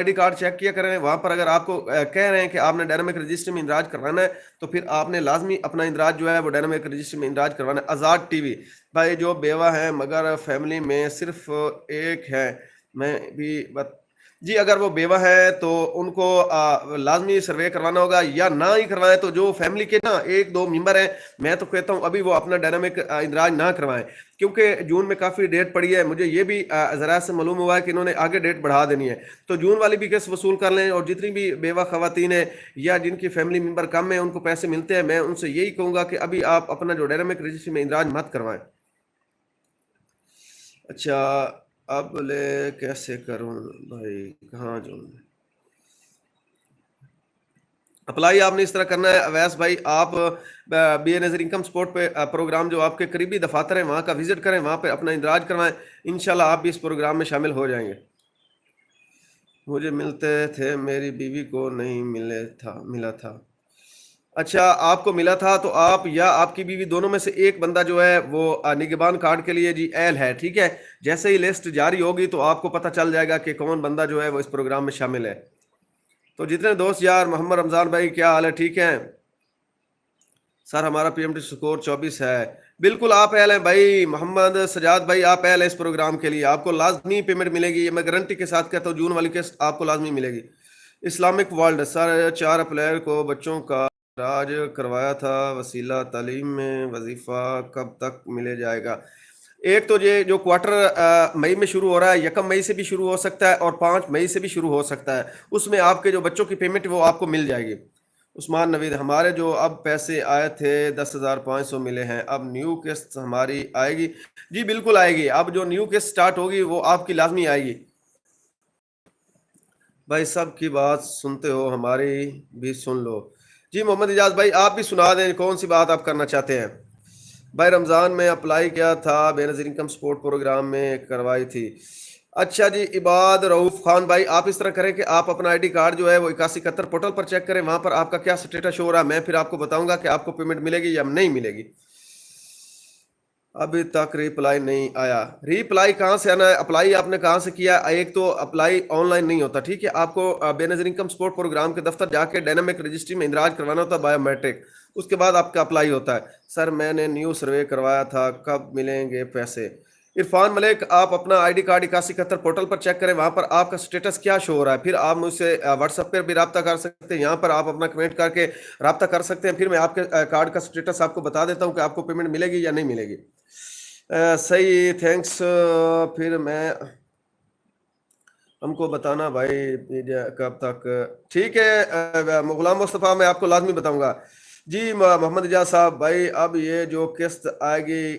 D card check کیا کریں، وہاں پر اگر آپ کو کہہ رہے ہیں کہ آپ نے ڈائنامک رجسٹر میں اندراج کروانا ہے تو پھر آپ نے لازمی اپنا اندراج جو ہے وہ ڈائنامک رجسٹر میں اندراج کروانا ہے۔ آزاد ٹی وی بھائی جو بیوہ ہیں مگر فیملی میں صرف ایک ہے، میں بھی جی اگر وہ بیوہ ہے تو ان کو لازمی سروے کروانا ہوگا، یا نہ ہی کروائیں تو جو فیملی کے نا ایک دو ممبر ہیں میں تو کہتا ہوں ابھی وہ اپنا ڈائنامک اندراج نہ کروائیں، کیونکہ جون میں کافی ڈیٹ پڑی ہے، مجھے یہ بھی ذرائع سے معلوم ہوا ہے کہ انہوں نے آگے ڈیٹ بڑھا دینی ہے، تو جون والی بھی قسط وصول کر لیں، اور جتنی بھی بیوہ خواتین ہیں یا جن کی فیملی ممبر کم ہیں ان کو پیسے ملتے ہیں، میں ان سے یہی کہوں گا کہ ابھی آپ اپنا جو ڈائنامک رجسٹر میں اندراج مت کروائیں۔ اچھا اب لے کیسے کروں بھائی، کہاں جاؤں؟ اپلائی آپ نے اس طرح کرنا ہے اویس بھائی، آپ Benazir income support پہ پروگرام جو آپ کے قریبی دفاتر ہیں وہاں کا وزٹ کریں، وہاں پہ اپنا اندراج کروائیں، انشاءاللہ آپ بھی اس پروگرام میں شامل ہو جائیں گے۔ مجھے ملتے تھے، میری بیوی کو نہیں ملا تھا۔ اچھا آپ کو ملا تھا تو آپ یا آپ کی بیوی دونوں میں سے ایک بندہ جو ہے وہ نگہبان کارڈ کے لیے جی اہل ہے، ٹھیک ہے، جیسے ہی لسٹ جاری ہوگی تو آپ کو پتہ چل جائے گا کہ کون بندہ جو ہے وہ اس پروگرام میں شامل ہے۔ تو جتنے دوست یار، محمد رمضان بھائی کیا حال ہے، ٹھیک ہیں سر؟ ہمارا پی ایم ٹی سکور 24 ہے، بالکل آپ اہل ہیں بھائی۔ محمد سجاد بھائی آپ اہل ہیں اس پروگرام کے لیے، آپ کو لازمی پیمنٹ ملے گی، یہ میں گارنٹی کے ساتھ کہتا ہوں، جون والی قسط آپ کو لازمی ملے گی۔ اسلامک ورلڈ سر 4 اپریل کو بچوں کا راج کروایا تھا، وسیلہ تعلیم میں وظیفہ کب تک ملے جائے گا؟ ایک تو یہ جو کوارٹر مئی میں شروع ہو رہا ہے، 1 مئی سے بھی شروع ہو سکتا ہے اور 5 مئی سے بھی شروع ہو سکتا ہے، اس میں آپ کے جو بچوں کی پیمنٹ وہ آپ کو مل جائے گی۔ عثمان نوید ہمارے جو اب پیسے آئے تھے 10,500 ملے ہیں، اب نیو قسط ہماری آئے گی؟ جی بالکل آئے گی، اب جو نیو قسط سٹارٹ ہوگی وہ آپ کی لازمی آئے گی۔ بھائی سب کی بات سنتے ہو، ہماری بھی سن لو۔ جی محمد اجاز بھائی آپ بھی سنا دیں، کون سی بات آپ کرنا چاہتے ہیں؟ بھائی رمضان میں اپلائی کیا تھا، بے نظیر انکم سپورٹ پروگرام میں کروائی تھی۔ اچھا جی عباد رؤوف خان بھائی آپ اس طرح کریں کہ آپ اپنا آئی ڈی کارڈ جو ہے وہ 8171 پورٹل پر چیک کریں، وہاں پر آپ کا کیا سٹیٹس شو ہو رہا ہے، میں پھر آپ کو بتاؤں گا کہ آپ کو پیمنٹ ملے گی یا نہیں ملے گی۔ ابھی تک ریپلائی نہیں آیا، ریپلائی کہاں سے آنا ہے؟ اپلائی آپ نے کہاں سے کیا؟ ایک تو اپلائی آن لائن نہیں ہوتا، ٹھیک ہے، آپ کو بے نظیر انکم سپورٹ پروگرام کے دفتر جا کے ڈائنامک رجسٹری میں اندراج کروانا ہوتا ہے بایو میٹرک، اس کے بعد آپ کا اپلائی ہوتا ہے۔ سر میں نے نیو سروے کروایا تھا، کب ملیں گے پیسے؟ عرفان ملک آپ اپنا I D card 8171 portal per check کریں، وہاں پر آپ کا سٹیٹس کیا شو ہو رہا ہے، پھر آپ مجھ سے واٹس ایپ پر بھی رابطہ کر سکتے ہیں، یہاں پر آپ اپنا کمنٹ کر کے رابطہ کر سکتے ہیں، پھر میں آپ کے کارڈ کا سٹیٹس آپ کو بتا دیتا ہوں کہ آپ کو پیمنٹ ملے گی یا نہیں ملے گی۔ صحیح تھینکس، پھر میں ہم کو بتانا بھائی کب تک، ٹھیک ہے غلام مصطفیٰ میں آپ کو لازمی بتاؤں گا۔ جی محمد اجاز صاحب بھائی اب یہ جو قسط آئے گی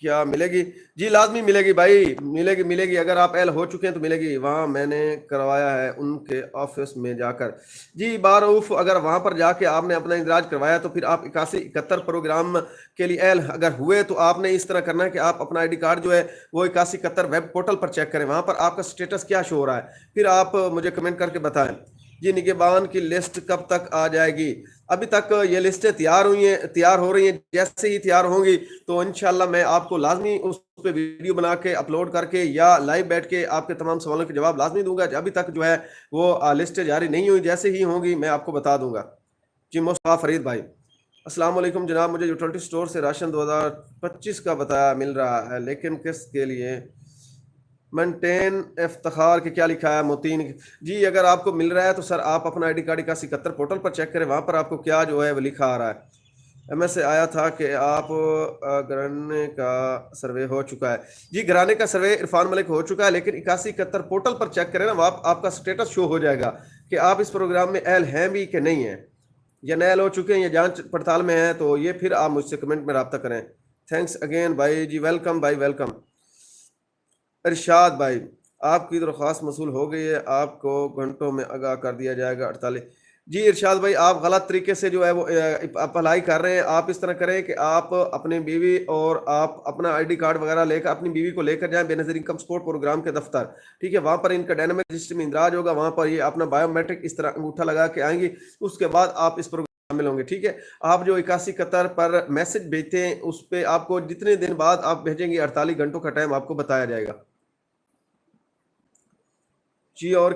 کیا ملے گی؟ جی لازمی ملے گی بھائی، ملے گی، اگر آپ اہل ہو چکے ہیں تو ملے گی، وہاں میں نے کروایا ہے ان کے آفس میں جا کر۔ جی باروف اگر وہاں پر جا کے آپ نے اپنا اندراج کروایا تو پھر آپ 8171 پروگرام کے لیے اہل اگر ہوئے تو آپ نے اس طرح کرنا ہے کہ آپ اپنا آئی ڈی کارڈ جو ہے وہ 8171 ویب پورٹل پر چیک کریں، وہاں پر آپ کا سٹیٹس کیا شو ہو رہا ہے، پھر آپ مجھے کمنٹ کر کے بتائیں۔ جی نگہبان کی لسٹ کب تک آ جائے گی؟ ابھی تک یہ لسٹیں تیار ہو رہی ہیں، جیسے ہی تیار ہوں گی تو انشاءاللہ میں آپ کو لازمی اس پہ ویڈیو بنا کے اپلوڈ کر کے یا لائیو بیٹھ کے آپ کے تمام سوالوں کے جواب لازمی دوں گا۔ ابھی تک جو ہے وہ لسٹیں جاری نہیں ہوئی، جیسے ہی ہوں گی میں آپ کو بتا دوں گا۔ جی مصطفیٰ فرید بھائی السلام علیکم جناب، مجھے یوٹیلٹی سٹور سے راشن 2025 کا بتایا مل رہا ہے، لیکن کس کے لیے؟ مینٹین افتخار کے کیا لکھا ہے موتین؟ جی اگر آپ کو مل رہا ہے تو سر آپ اپنا I D card 8171 portal per check کریں، وہاں پر آپ کو کیا جو ہے وہ لکھا آ رہا ہے۔ ایم ایس سے آیا تھا کہ آپ گھرانے کا سروے ہو چکا ہے؟ جی گھرانے کا سروے عرفان ملک ہو چکا ہے، لیکن 8171 پورٹل پر چیک کریں نا، وہاں آپ کا سٹیٹس شو ہو جائے گا کہ آپ اس پروگرام میں اہل ہیں بھی کہ نہیں ہیں، یا نیل ہو چکے ہیں یا جانچ پڑتال میں ہیں، تو یہ پھر آپ مجھ سے کمنٹ میں رابطہ کریں۔ تھینکس اگین بھائی، جی ویلکم بھائی ویلکم۔ ارشاد بھائی آپ کی درخواست موصول ہو گئی ہے، آپ کو گھنٹوں میں آگاہ کر دیا جائے گا 48۔ جی ارشاد بھائی آپ غلط طریقے سے جو ہے وہ اپلائی کر رہے ہیں، آپ اس طرح کریں کہ آپ اپنی بیوی اور آپ اپنا آئی ڈی کارڈ وغیرہ لے کر اپنی بیوی کو لے کر جائیں بے نظیر انکم سپورٹ پروگرام کے دفتر، ٹھیک ہے، وہاں پر ان کا ڈائنامک رجسٹر میں اندراج ہوگا، وہاں پر یہ اپنا بایو میٹرک اس طرح انگوٹھا لگا کے آئیں گی، اس کے بعد آپ اس پروگرام شامل ہوں گے، ٹھیک ہے۔ آپ جو 8171 پر میسج بھیجتے ہیں اس پہ آپ کو جتنے دن بعد آپ بھیجیں گے 48 گھنٹوں کا ٹائم آپ کو بتایا جائے گا۔ جی اور